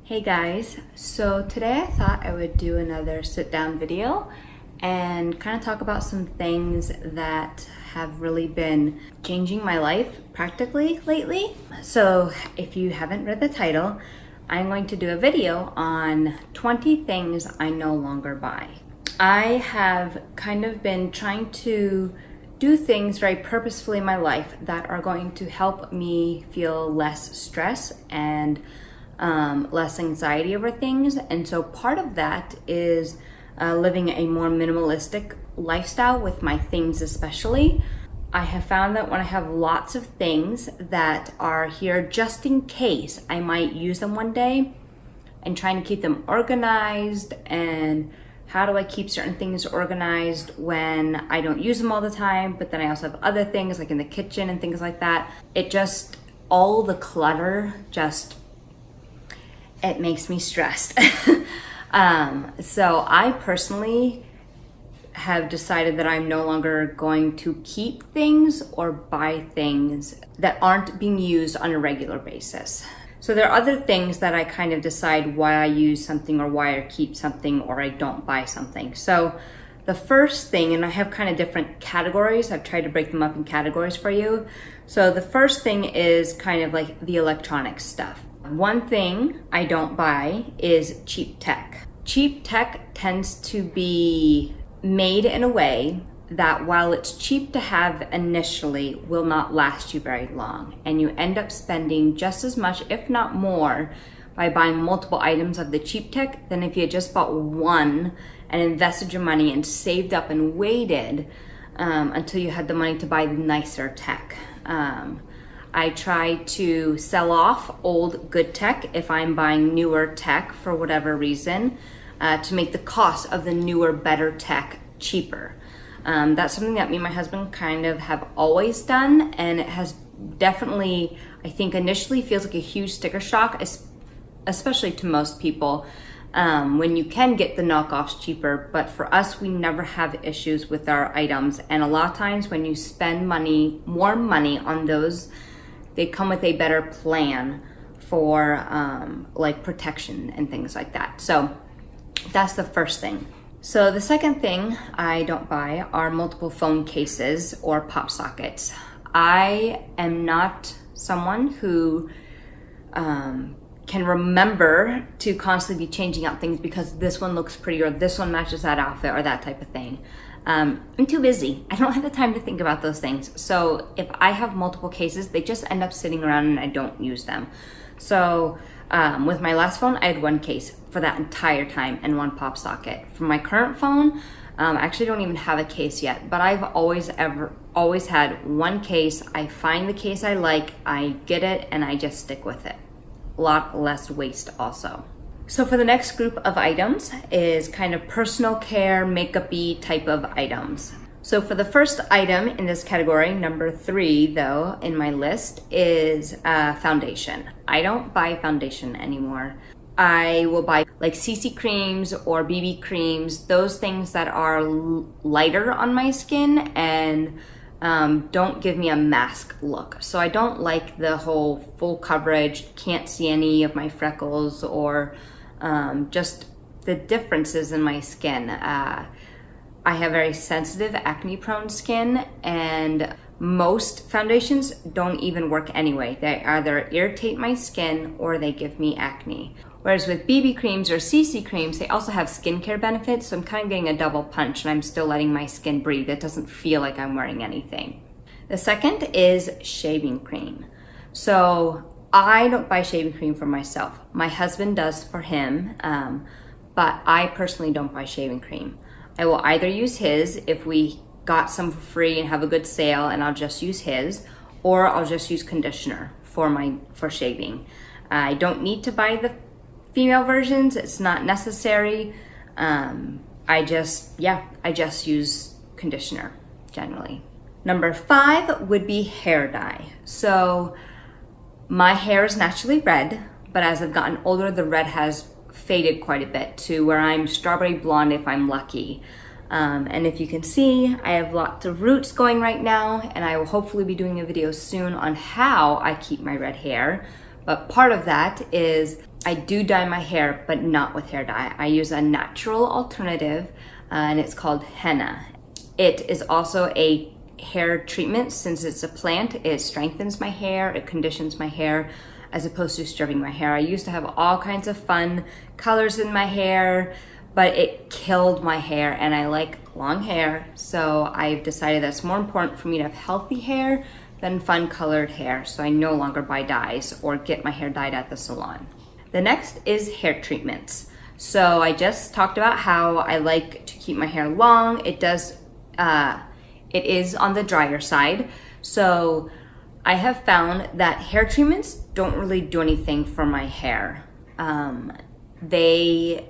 Hey guys, so today I thought I would do another sit down video and kind of talk about some things that have really been changing my life practically lately. So if you haven't read the title, I'm going to do a video on 20 things I no longer buy. I have kind of been trying to do things very purposefully in my life that are going to help me feel less stress and less anxiety over things. And so part of that is living a more minimalistic lifestyle with my things especially. I have found that when I have lots of things that are here just in case I might use them one day, and trying to keep them organized, and how do I keep certain things organized when I don't use them all the time, but then I also have other things like in the kitchen and things like that. All the clutter it makes me stressed. So I personally have decided that I'm no longer going to keep things or buy things that aren't being used on a regular basis. So there are other things that I kind of decide why I use something or why I keep something or I don't buy something. So the first thing, and I have kind of different categories. I've tried to break them up in categories for you. So the first thing is kind of like the electronic stuff. One thing I don't buy is cheap tech. Cheap tech tends to be made in a way that while it's cheap to have initially, will not last you very long. And you end up spending just as much, if not more, by buying multiple items of the cheap tech than if you had just bought one and invested your money and saved up and waited until you had the money to buy the nicer tech. I try to sell off old good tech if I'm buying newer tech for whatever reason, to make the cost of the newer, better tech cheaper. That's something that me and my husband kind of have always done, and it has definitely, I think initially feels like a huge sticker shock, especially to most people, when you can get the knockoffs cheaper. But for us, we never have issues with our items. And a lot of times when you spend more money on those, they come with a better plan for like protection and things like that. So that's the first thing. So the second thing I don't buy are multiple phone cases or pop sockets. I am not someone who can remember to constantly be changing out things because this one looks pretty or this one matches that outfit or that type of thing. I'm too busy. I don't have the time to think about those things. So if I have multiple cases, they just end up sitting around and I don't use them. So with my last phone, I had one case for that entire time and one pop socket. For my current phone, I actually don't even have a case yet, but I've always had one case. I find the case I like, I get it, and I just stick with it. A lot less waste also. So for the next group of items is kind of personal care, makeup-y type of items. So for the first item in this category, number 3 though, in my list is foundation. I don't buy foundation anymore. I will buy like CC creams or BB creams, those things that are lighter on my skin and don't give me a mask look. So I don't like the whole full coverage, can't see any of my freckles or just the differences in my skin. I have very sensitive acne prone skin, and most foundations don't even work anyway. They either irritate my skin or they give me acne. Whereas with BB creams or CC creams, they also have skincare benefits, so I'm kind of getting a double punch and I'm still letting my skin breathe. It doesn't feel like I'm wearing anything. The second is shaving cream. So I don't buy shaving cream for myself. My husband does for him, but I personally don't buy shaving cream. I will either use his if we got some for free and have a good sale and I'll just use his, or I'll just use conditioner for shaving. I don't need to buy the female versions, it's not necessary. I just use conditioner generally. Number 5 would be hair dye. So my hair is naturally red, but as I've gotten older, the red has faded quite a bit to where I'm strawberry blonde if I'm lucky. And if you can see, I have lots of roots going right now, and I will hopefully be doing a video soon on how I keep my red hair. But part of that is I do dye my hair, but not with hair dye. I use a natural alternative, and it's called henna. It is also a hair treatment. Since it's a plant, it strengthens my hair, it conditions my hair, as opposed to stripping my hair. I used to have all kinds of fun colors in my hair, but it killed my hair, and I like long hair, so I've decided that it's more important for me to have healthy hair than fun colored hair, so I no longer buy dyes or get my hair dyed at the salon. The next is hair treatments. So I just talked about how I like to keep my hair long. It is on the drier side. So I have found that hair treatments don't really do anything for my hair. They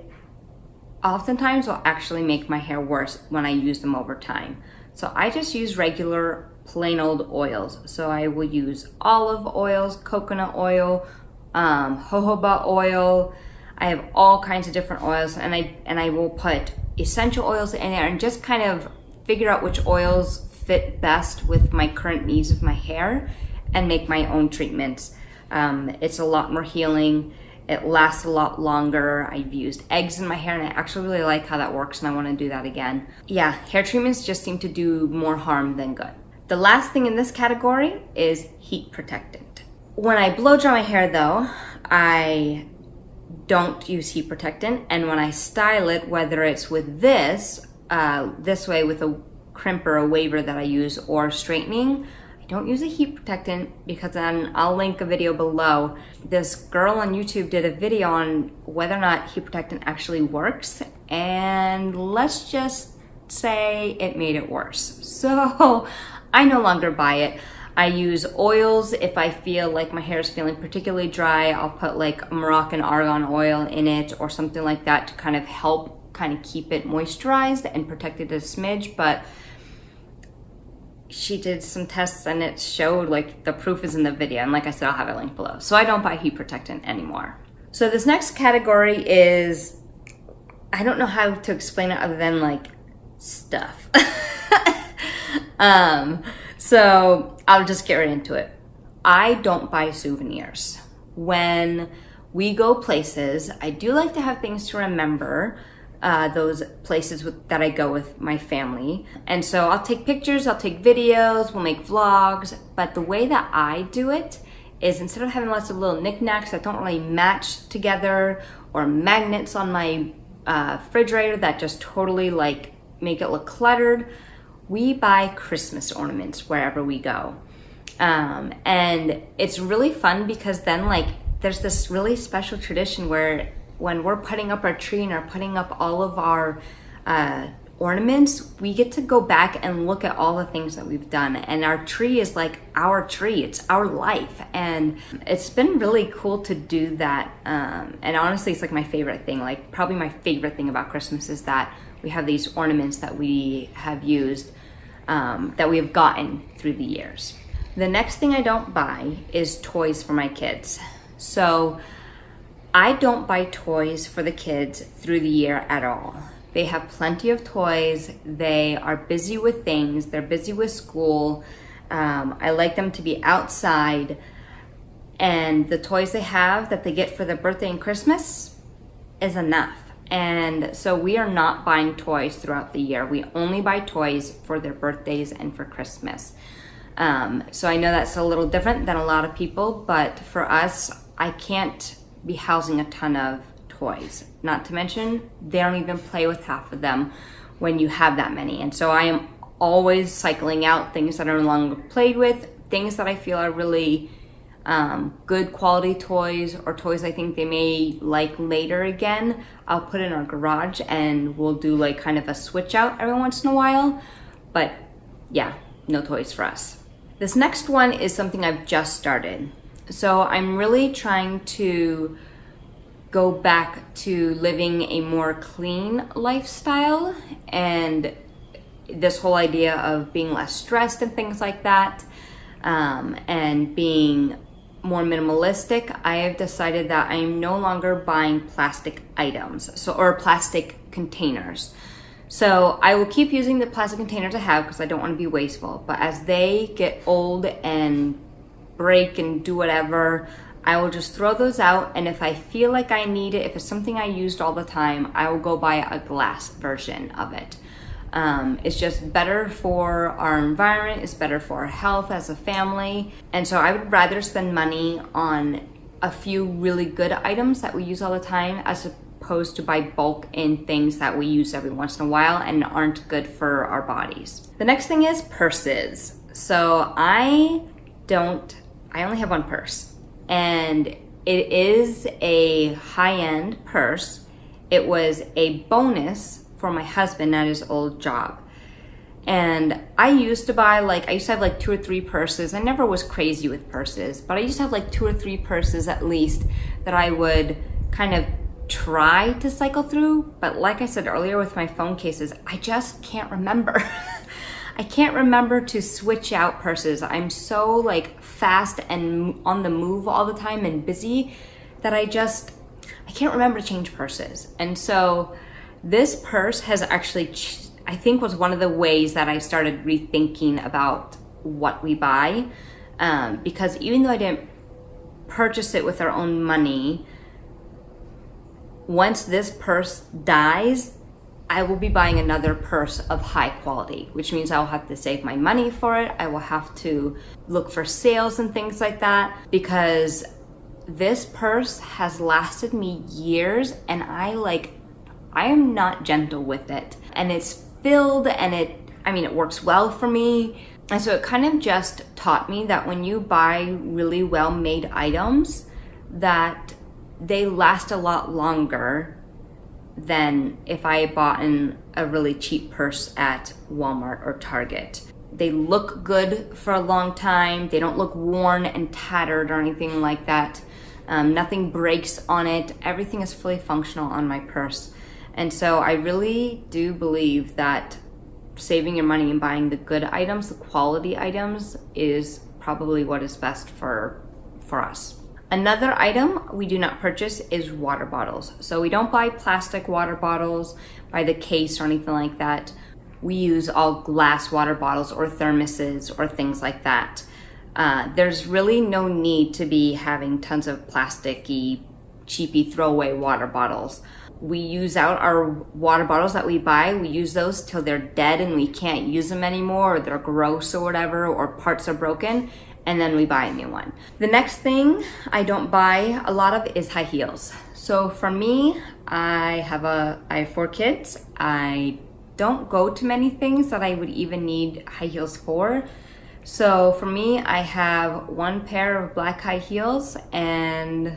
oftentimes will actually make my hair worse when I use them over time. So I just use regular plain old oils. So I will use olive oils, coconut oil, jojoba oil. I have all kinds of different oils, and I will put essential oils in there and just kind of figure out which oils fit best with my current needs of my hair and make my own treatments. It's a lot more healing. It lasts a lot longer. I've used eggs in my hair, and I actually really like how that works, and I want to do that again. Yeah, hair treatments just seem to do more harm than good. The last thing in this category is heat protectant. When I blow dry my hair though, I don't use heat protectant, and when I style it, whether it's with this way with a crimper, a waver that I use, or straightening, I don't use a heat protectant, because then I'll link a video below. This girl on YouTube did a video on whether or not heat protectant actually works, and let's just say it made it worse. So I no longer buy it. I use oils. If I feel like my hair is feeling particularly dry, I'll put like Moroccan argan oil in it or something like that to kind of help kind of keep it moisturized and protect it a smidge. But she did some tests and it showed, like, the proof is in the video, and like I said, I'll have it linked below. So I don't buy heat protectant anymore. So this next category is, I don't know how to explain it other than like stuff. So I'll just get right into it. I don't buy souvenirs. When we go places, I do like to have things to remember those places that I go with my family. And so I'll take pictures, I'll take videos, we'll make vlogs, but the way that I do it is, instead of having lots of little knickknacks that don't really match together, or magnets on my refrigerator that just totally like make it look cluttered, we buy Christmas ornaments wherever we go. And it's really fun, because then like there's this really special tradition where when we're putting up our tree and are putting up all of our ornaments, we get to go back and look at all the things that we've done. And our tree is like our tree, it's our life. And it's been really cool to do that. And honestly, it's like my favorite thing. Like, probably my favorite thing about Christmas is that we have these ornaments that we have used, that we have gotten through the years. The next thing I don't buy is toys for my kids. So I don't buy toys for the kids through the year at all. They have plenty of toys. They are busy with things. They're busy with school. I like them to be outside. And the toys they have that they get for their birthday and Christmas is enough. And so we are not buying toys throughout the year. We only buy toys for their birthdays and for Christmas. So I know that's a little different than a lot of people, but for us, I can't be housing a ton of toys. Not to mention, they don't even play with half of them when you have that many. And so I am always cycling out things that are no longer played with, things that I feel are really good quality toys, or toys I think they may like later again. I'll put in our garage and we'll do like kind of a switch out every once in a while. But yeah, no toys for us. This next one is something I've just started. So I'm really trying to go back to living a more clean lifestyle, and this whole idea of being less stressed and things like that, and being more minimalistic. I have decided that I am no longer buying plastic items, or plastic containers. So I will keep using the plastic containers I have, because I don't want to be wasteful, but as they get old and break and do whatever, I will just throw those out, and if I feel like I need it, if it's something I used all the time, I will go buy a glass version of it. It's just better for our environment, it's better for our health as a family, and so I would rather spend money on a few really good items that we use all the time as opposed to buy bulk in things that we use every once in a while and aren't good for our bodies. The next thing is purses. So I only have one purse, and it is a high-end purse. It was a bonus for my husband at his old job. And I used to have like 2 or 3 purses. I never was crazy with purses, but I used to have like 2 or 3 purses at least that I would kind of try to cycle through. But like I said earlier with my phone cases, I just can't remember. I can't remember to switch out purses. I'm so like fast and on the move all the time and busy that I can't remember to change purses. And so this purse has actually, I think, was one of the ways that I started rethinking about what we buy. Because even though I didn't purchase it with our own money, once this purse dies, I will be buying another purse of high quality, which means I will have to save my money for it. I will have to look for sales and things like that, because this purse has lasted me years, and I am not gentle with it, and it's filled, and it works well for me. And so it kind of just taught me that when you buy really well made items, that they last a lot longer than if I bought in a really cheap purse at Walmart or Target. They look good for a long time. They don't look worn and tattered or anything like that. Nothing breaks on it. Everything is fully functional on my purse. And so I really do believe that saving your money and buying the good items, the quality items, is probably what is best for us. Another item we do not purchase is water bottles. So we don't buy plastic water bottles by the case or anything like that. We use all glass water bottles or thermoses or things like that. There's really no need to be having tons of plasticky, cheapy throwaway water bottles. We use out our water bottles that we buy. We use those till they're dead and we can't use them anymore, or they're gross or whatever, or parts are broken, and then we buy a new one. The next thing I don't buy a lot of is high heels. So for me, I have 4 kids. I don't go to many things that I would even need high heels for. So for me, I have 1 pair of black high heels, and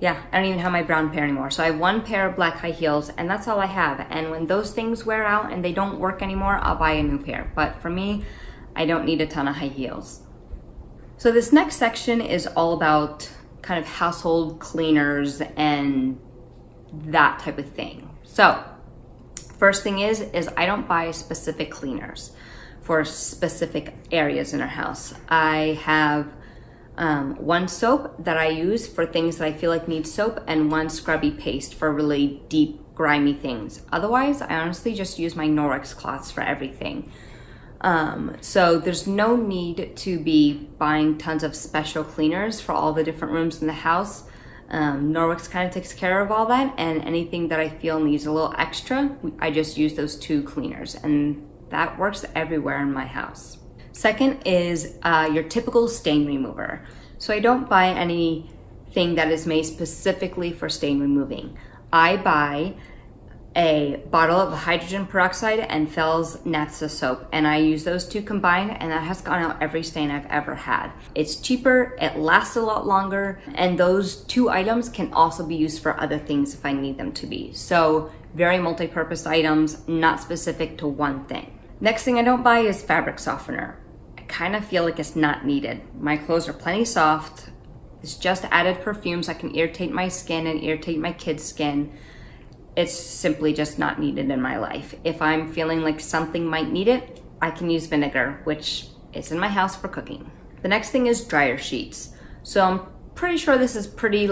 I don't even have my brown pair anymore. So I have 1 pair of black high heels, and that's all I have. And when those things wear out and they don't work anymore, I'll buy a new pair. But for me, I don't need a ton of high heels. So this next section is all about kind of household cleaners and that type of thing. So first thing is I don't buy specific cleaners for specific areas in our house. I have 1 soap that I use for things that I feel like need soap, and 1 scrubby paste for really deep, grimy things. Otherwise, I honestly just use my Norwex cloths for everything. So there's no need to be buying tons of special cleaners for all the different rooms in the house. Norwex kind of takes care of all that, and anything that I feel needs a little extra, I just use those 2 cleaners, and that works everywhere in my house. Second is your typical stain remover. So I don't buy anything that is made specifically for stain removing. I buy a bottle of hydrogen peroxide and Fell's naphtha soap, and I use those 2 combined, and that has gone out every stain I've ever had. It's cheaper, it lasts a lot longer, and those 2 items can also be used for other things if I need them to be. So very multi-purpose items, not specific to one thing. Next thing I don't buy is fabric softener. I kind of feel like it's not needed. My clothes are plenty soft. It's just added perfumes that can irritate my skin and irritate my kids' skin. It's simply just not needed in my life. If I'm feeling like something might need it, I can use vinegar, which is in my house for cooking. The next thing is dryer sheets. So I'm pretty sure this is pretty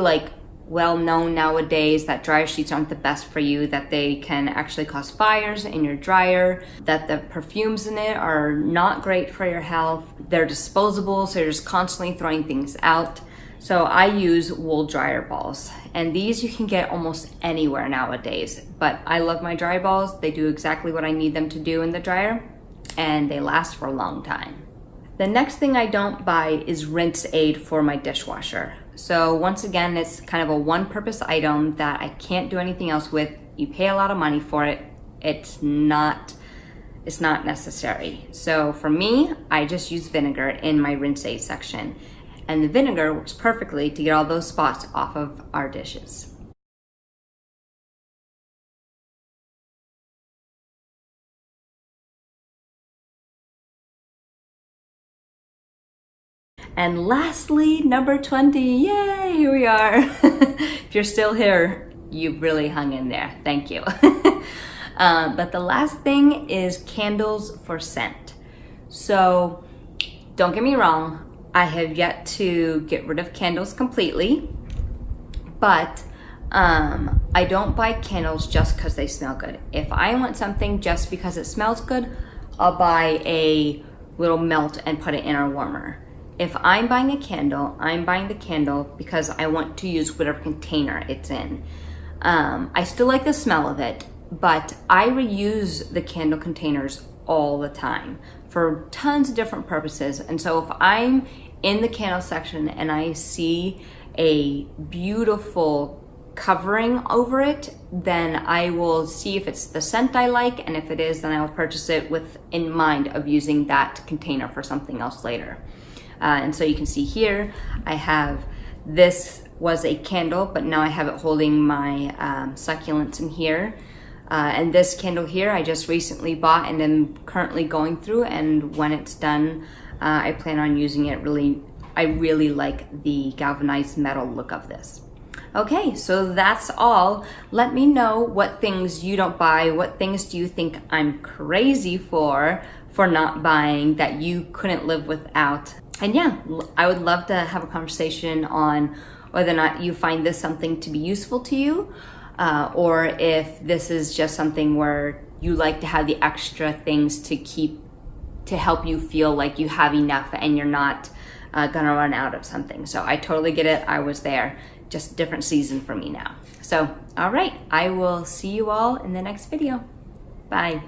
well known nowadays that dryer sheets aren't the best for you, that they can actually cause fires in your dryer, that the perfumes in it are not great for your health. They're disposable, so you're just constantly throwing things out. So I use wool dryer balls, and these you can get almost anywhere nowadays, but I love my dryer balls. They do exactly what I need them to do in the dryer, and they last for a long time. The next thing I don't buy is rinse aid for my dishwasher. So once again, it's kind of a one-purpose item that I can't do anything else with. You pay a lot of money for it. It's not necessary. So for me, I just use vinegar in my rinse aid section. And the vinegar works perfectly to get all those spots off of our dishes. And lastly, number 20, yay, here we are. If you're still here, you've really hung in there, thank you. But the last thing is candles for scent. So don't get me wrong, I have yet to get rid of candles completely, but I don't buy candles just because they smell good. If I want something just because it smells good, I'll buy a little melt and put it in our warmer. If I'm buying a candle, I'm buying the candle because I want to use whatever container it's in. I still like the smell of it, but I reuse the candle containers all the time for tons of different purposes. And so if I'm in the candle section and I see a beautiful covering over it, then I will see if it's the scent I like, and if it is, then I will purchase it with in mind of using that container for something else later. And so you can see here, I have, this was a candle, but now I have it holding my succulents in here. And this candle here, I just recently bought and am currently going through, and when it's done, I plan on using it. I really like the galvanized metal look of this. Okay, so that's all. Let me know what things you don't buy, what things do you think I'm crazy for not buying that you couldn't live without. And yeah, I would love to have a conversation on whether or not you find this something to be useful to you, or if this is just something where you like to have the extra things to help you feel like you have enough and you're not gonna run out of something. So I totally get it, I was there, just a different season for me now. So, all right, I will see you all in the next video. Bye.